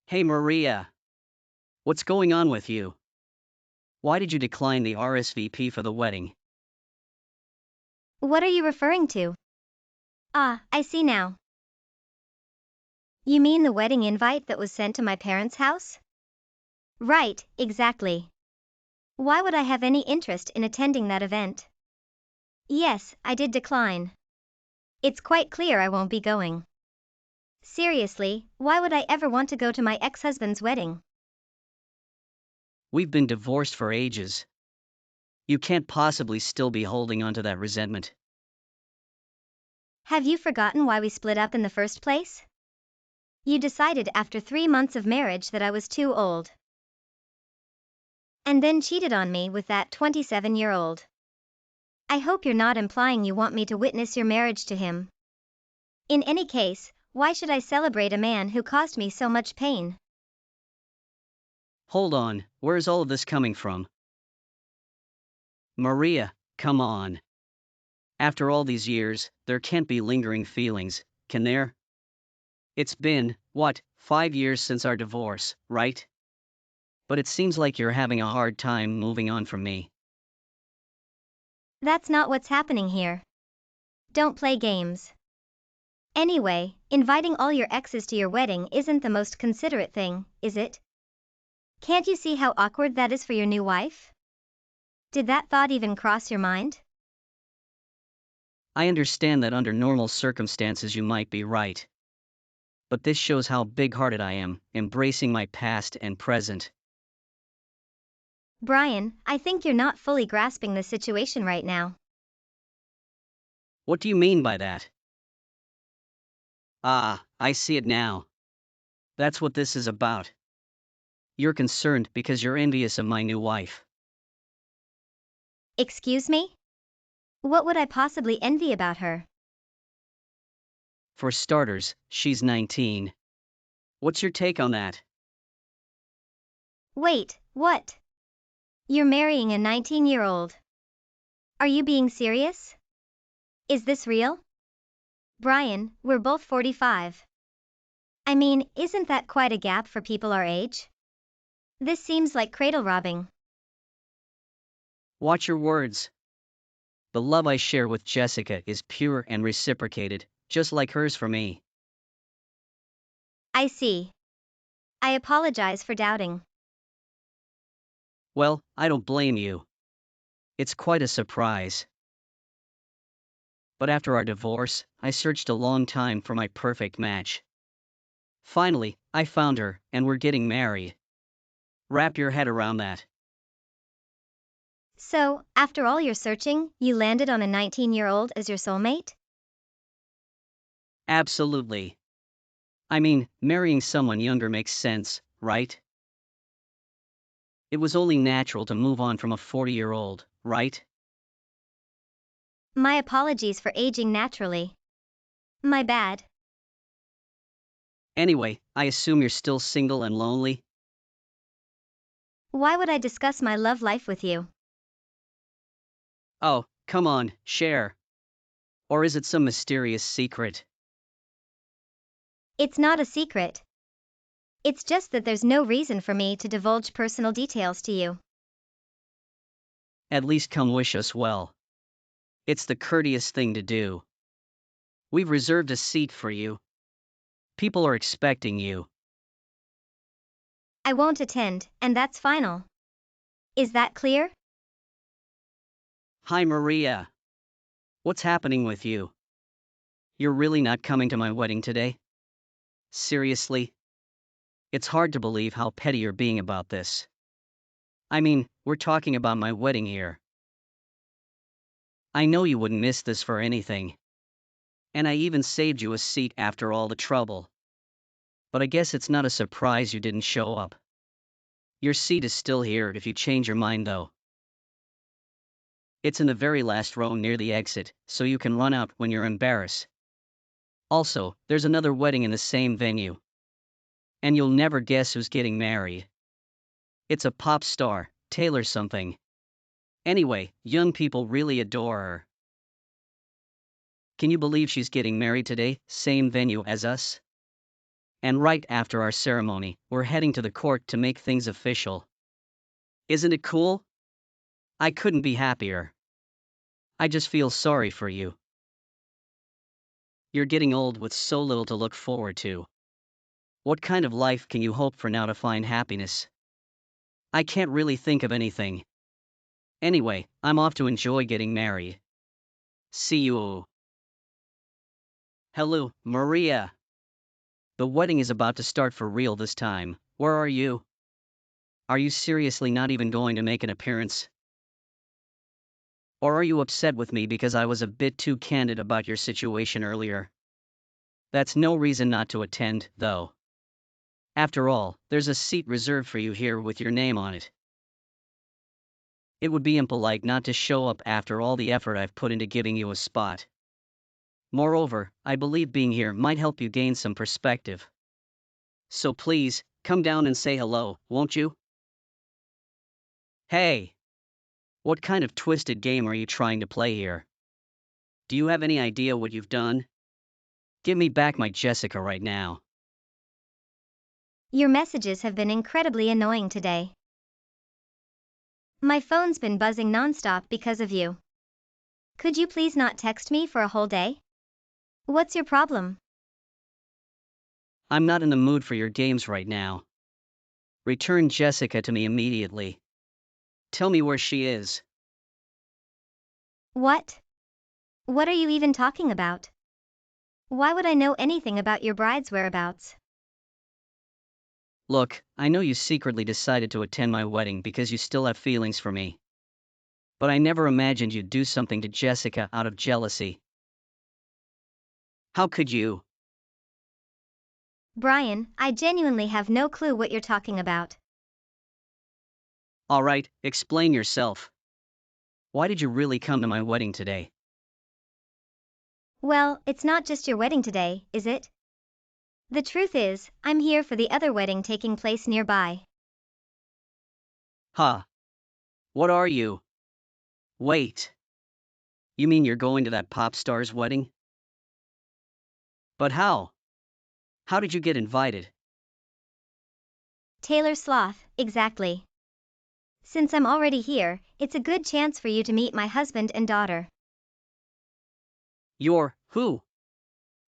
Hey Maria, what's going on with you? Why did you decline the RSVP for the wedding? What are you referring to? Ah, I see now. You mean the wedding invite that was sent to my parents' house? Right, exactly. Why would I have any interest in attending that event? Yes, I did decline. It's quite clear I won't be going. Seriously, why would I ever want to go to my ex-husband's wedding? We've been divorced for ages. You can't possibly still be holding on to that resentment. Have you forgotten why we split up in the first place? You decided after 3 months of marriage that I was too old. And then cheated on me with that 27-year-old. I hope you're not implying you want me to witness your marriage to him. In any case, why should I celebrate a man who caused me so much pain? Hold on, where's all of this coming from? Maria, come on. After all these years, there can't be lingering feelings, can there? It's been, what, 5 years since our divorce, right? But it seems like you're having a hard time moving on from me. That's not what's happening here. Don't play games. Anyway, inviting all your exes to your wedding isn't the most considerate thing, is it? Can't you see how awkward that is for your new wife? Did that thought even cross your mind? I understand that under normal circumstances you might be right. But this shows how big-hearted I am, embracing my past and present. Brian, I think you're not fully grasping the situation right now. What do you mean by that? Ah, I see it now. That's what this is about. You're concerned because you're envious of my new wife. Excuse me? What would I possibly envy about her? For starters, she's 19. What's your take on that? Wait, what? You're marrying a 19-year-old. Are you being serious? Is this real? Brian, we're both 45. I mean, isn't that quite a gap for people our age? This seems like cradle robbing. Watch your words. The love I share with Jessica is pure and reciprocated, just like hers for me. I see. I apologize for doubting. Well, I don't blame you. It's quite a surprise. But after our divorce, I searched a long time for my perfect match. Finally, I found her, and we're getting married. Wrap your head around that. So, after all your searching, you landed on a 19-year-old as your soulmate? Absolutely. I mean, marrying someone younger makes sense, right? It was only natural to move on from a 40-year-old, right? My apologies for aging naturally. My bad. Anyway, I assume you're still single and lonely? Why would I discuss my love life with you? Oh, come on, share. Or is it some mysterious secret? It's not a secret. It's just that there's no reason for me to divulge personal details to you. At least come wish us well. It's the courteous thing to do. We've reserved a seat for you. People are expecting you. I won't attend, and that's final. Is that clear? Hi Maria. What's happening with you? You're really not coming to my wedding today? Seriously? It's hard to believe how petty you're being about this. I mean, we're talking about my wedding here. I know you wouldn't miss this for anything. And I even saved you a seat after all the trouble. But I guess it's not a surprise you didn't show up. Your seat is still here if you change your mind though. It's in the very last row near the exit, so you can run out when you're embarrassed. Also, there's another wedding in the same venue. And you'll never guess who's getting married. It's a pop star, Taylor something. Anyway, young people really adore her. Can you believe she's getting married today, same venue as us? And right after our ceremony, we're heading to the court to make things official. Isn't it cool? I couldn't be happier. I just feel sorry for you. You're getting old with so little to look forward to. What kind of life can you hope for now to find happiness? I can't really think of anything. Anyway, I'm off to enjoy getting married. See you. Hello, Maria. The wedding is about to start for real this time. Where are you? Are you seriously not even going to make an appearance? Or are you upset with me because I was a bit too candid about your situation earlier? That's no reason not to attend, though. After all, there's a seat reserved for you here with your name on it. It would be impolite not to show up after all the effort I've put into giving you a spot. Moreover, I believe being here might help you gain some perspective. So please, come down and say hello, won't you? Hey! What kind of twisted game are you trying to play here? Do you have any idea what you've done? Give me back my Jessica right now. Your messages have been incredibly annoying today. My phone's been buzzing nonstop because of you. Could you please not text me for a whole day? What's your problem? I'm not in the mood for your games right now. Return Jessica to me immediately. Tell me where she is. What? What are you even talking about? Why would I know anything about your bride's whereabouts? Look, I know you secretly decided to attend my wedding because you still have feelings for me. But I never imagined you'd do something to Jessica out of jealousy. How could you? Brian, I genuinely have no clue what you're talking about. Alright, explain yourself. Why did you really come to my wedding today? Well, it's not just your wedding today, is it? The truth is, I'm here for the other wedding taking place nearby. Huh. What are you? Wait. You mean you're going to that pop star's wedding? But how? How did you get invited? Taylor Sloth, exactly. Since I'm already here, it's a good chance for you to meet my husband and daughter. You're who?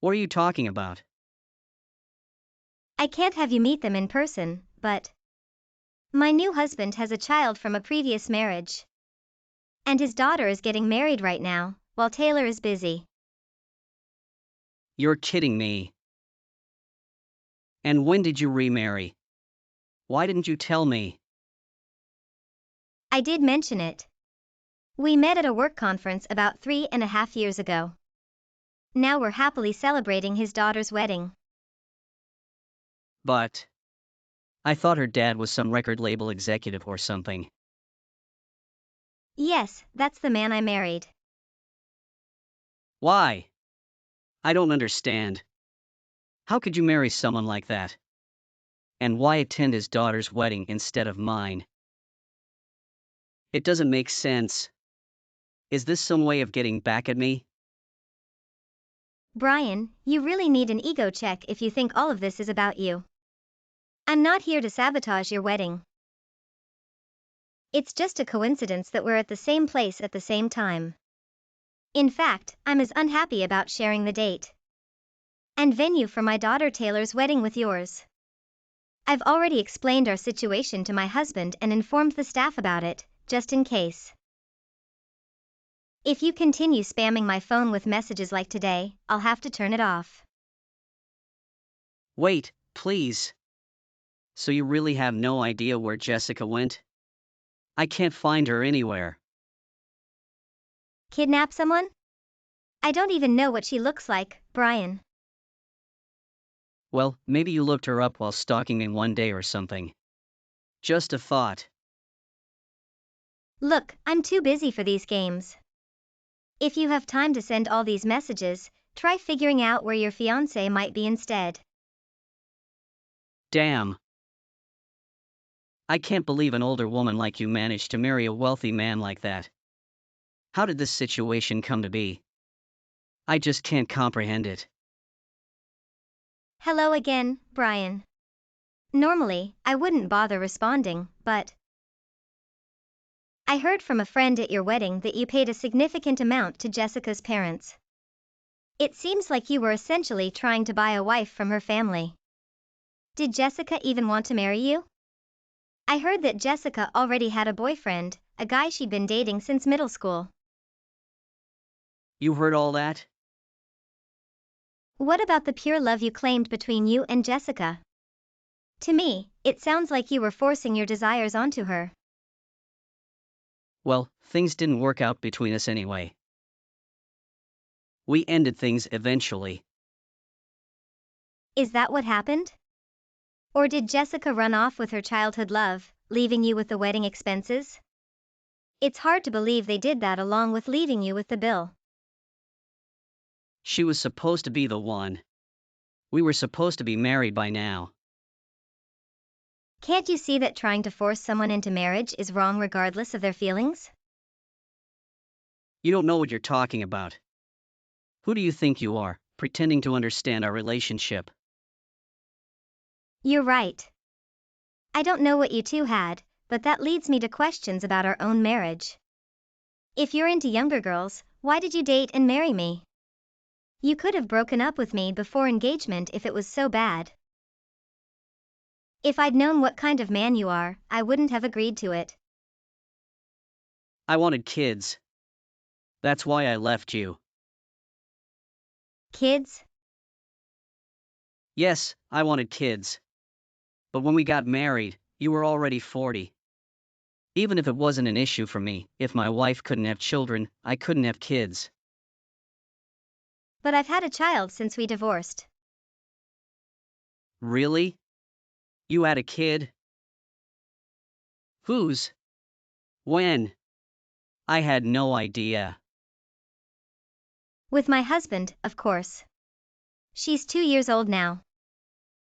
What are you talking about? I can't have you meet them in person, but my new husband has a child from a previous marriage. And his daughter is getting married right now, while Taylor is busy. You're kidding me. And when did you remarry? Why didn't you tell me? I did mention it. We met at a work conference about 3.5 years ago. Now we're happily celebrating his daughter's wedding. But I thought her dad was some record label executive or something. Yes, that's the man I married. Why? I don't understand. How could you marry someone like that? And why attend his daughter's wedding instead of mine? It doesn't make sense. Is this some way of getting back at me? Brian, you really need an ego check if you think all of this is about you. I'm not here to sabotage your wedding. It's just a coincidence that we're at the same place at the same time. In fact, I'm as unhappy about sharing the date and venue for my daughter Taylor's wedding with yours. I've already explained our situation to my husband and informed the staff about it, just in case. If you continue spamming my phone with messages like today, I'll have to turn it off. Wait, please. So you really have no idea where Jessica went? I can't find her anywhere. Kidnap someone? I don't even know what she looks like, Brian. Well, maybe you looked her up while stalking me one day or something. Just a thought. Look, I'm too busy for these games. If you have time to send all these messages, try figuring out where your fiancé might be instead. Damn. I can't believe an older woman like you managed to marry a wealthy man like that. How did this situation come to be? I just can't comprehend it. Hello again, Brian. Normally, I wouldn't bother responding, but I heard from a friend at your wedding that you paid a significant amount to Jessica's parents. It seems like you were essentially trying to buy a wife from her family. Did Jessica even want to marry you? I heard that Jessica already had a boyfriend, a guy she'd been dating since middle school. You heard all that? What about the pure love you claimed between you and Jessica? To me, it sounds like you were forcing your desires onto her. Well, things didn't work out between us anyway. We ended things eventually. Is that what happened? Or did Jessica run off with her childhood love, leaving you with the wedding expenses? It's hard to believe they did that along with leaving you with the bill. She was supposed to be the one. We were supposed to be married by now. Can't you see that trying to force someone into marriage is wrong regardless of their feelings? You don't know what you're talking about. Who do you think you are, pretending to understand our relationship? You're right. I don't know what you two had, but that leads me to questions about our own marriage. If you're into younger girls, why did you date and marry me? You could have broken up with me before engagement if it was so bad. If I'd known what kind of man you are, I wouldn't have agreed to it. I wanted kids. That's why I left you. Kids? Yes, I wanted kids. But when we got married, you were already 40. Even if it wasn't an issue for me, if my wife couldn't have children, I couldn't have kids. But I've had a child since we divorced. Really? You had a kid? Whose? When? I had no idea. With my husband, of course. She's 2 years old now.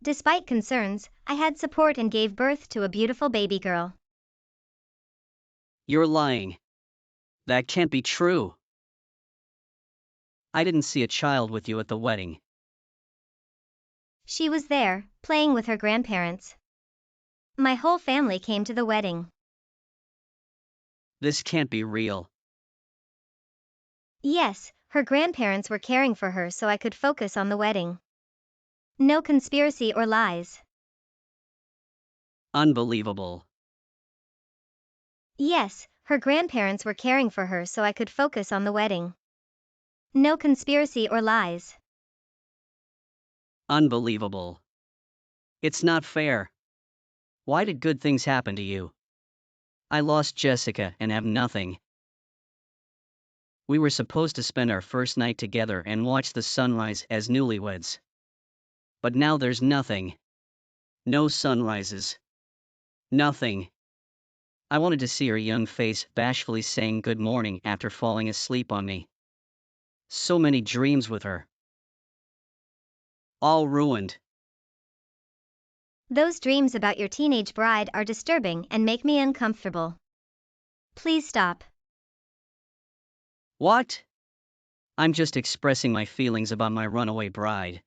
Despite concerns, I had support and gave birth to a beautiful baby girl. You're lying. That can't be true. I didn't see a child with you at the wedding. She was there, playing with her grandparents. My whole family came to the wedding. This can't be real. Yes, her grandparents were caring for her so I could focus on the wedding. No conspiracy or lies. Unbelievable. Yes, her grandparents were caring for her so I could focus on the wedding. No conspiracy or lies. Unbelievable. It's not fair. Why did good things happen to you? I lost Jessica and have nothing. We were supposed to spend our first night together and watch the sunrise as newlyweds. But now there's nothing. No sunrises. Nothing. I wanted to see her young face bashfully saying good morning after falling asleep on me. So many dreams with her. All ruined. Those dreams about your teenage bride are disturbing and make me uncomfortable. Please stop. What? I'm just expressing my feelings about my runaway bride.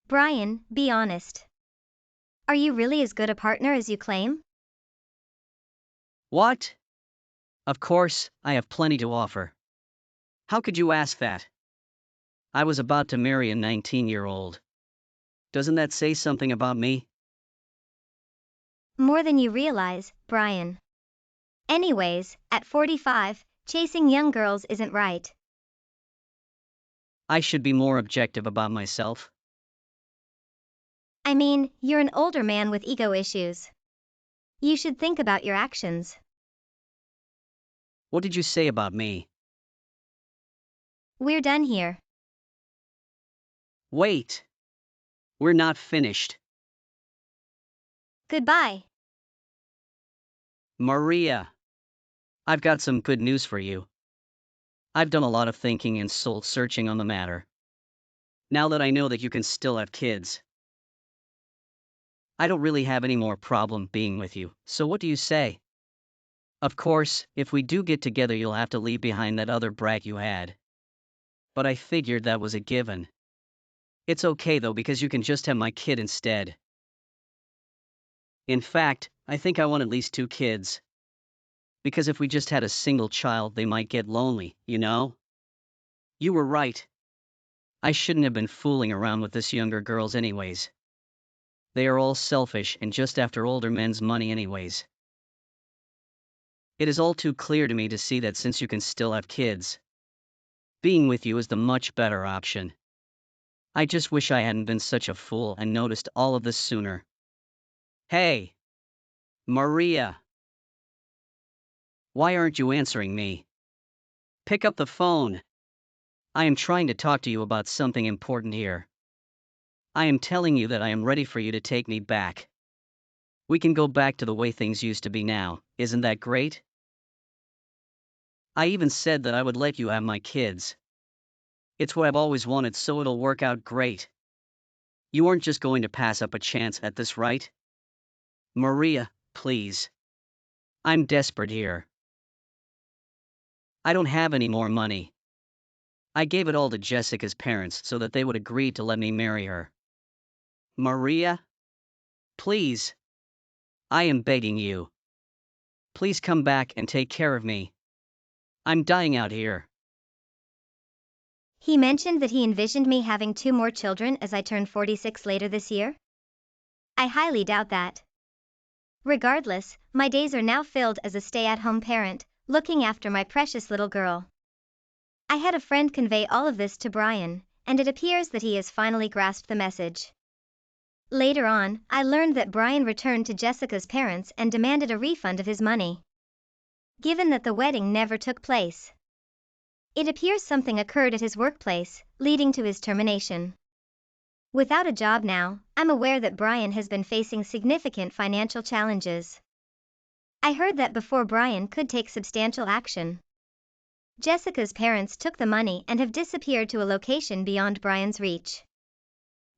Brian, be honest. Are you really as good a partner as you claim? What? Of course, I have plenty to offer. How could you ask that? I was about to marry a 19-year-old. Doesn't that say something about me? More than you realize, Brian. Anyways, at 45, chasing young girls isn't right. I should be more objective about myself. I mean, you're an older man with ego issues. You should think about your actions. What did you say about me? We're done here. Wait. We're not finished. Goodbye. Maria. I've got some good news for you. I've done a lot of thinking and soul searching on the matter. Now that I know that you can still have kids, I don't really have any more problem being with you, so what do you say? Of course, if we do get together you'll have to leave behind that other brat you had. But I figured that was a given. It's okay though because you can just have my kid instead. In fact, I think I want at least 2 kids. Because if we just had a single child, they might get lonely, you know? You were right. I shouldn't have been fooling around with this younger girls anyways. They are all selfish and just after older men's money anyways. It is all too clear to me to see that since you can still have kids, being with you is the much better option. I just wish I hadn't been such a fool and noticed all of this sooner. Hey, Maria, why aren't you answering me? Pick up the phone. I am trying to talk to you about something important here. I am telling you that I am ready for you to take me back. We can go back to the way things used to be now, isn't that great? I even said that I would let you have my kids. It's what I've always wanted, so it'll work out great. You aren't just going to pass up a chance at this, right? Maria, please. I'm desperate here. I don't have any more money. I gave it all to Jessica's parents so that they would agree to let me marry her. Maria? Please. I am begging you. Please come back and take care of me. I'm dying out here. He mentioned that he envisioned me having 2 more children as I turn 46 later this year? I highly doubt that. Regardless, my days are now filled as a stay-at-home parent, looking after my precious little girl. I had a friend convey all of this to Brian, and it appears that he has finally grasped the message. Later on, I learned that Brian returned to Jessica's parents and demanded a refund of his money. Given that the wedding never took place, it appears something occurred at his workplace, leading to his termination. Without a job now, I'm aware that Brian has been facing significant financial challenges. I heard that before Brian could take substantial action, Jessica's parents took the money and have disappeared to a location beyond Brian's reach.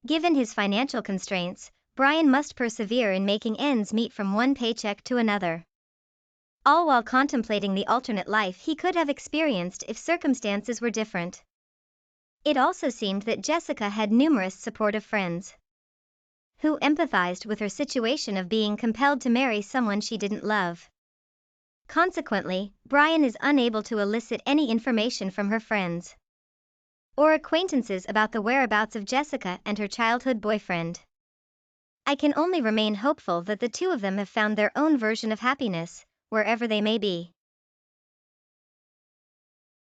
Given his financial constraints, Brian must persevere in making ends meet from one paycheck to another, all while contemplating the alternate life he could have experienced if circumstances were different. It also seemed that Jessica had numerous supportive friends who empathized with her situation of being compelled to marry someone she didn't love. Consequently, Brian is unable to elicit any information from her friends or acquaintances about the whereabouts of Jessica and her childhood boyfriend. I can only remain hopeful that the two of them have found their own version of happiness, wherever they may be.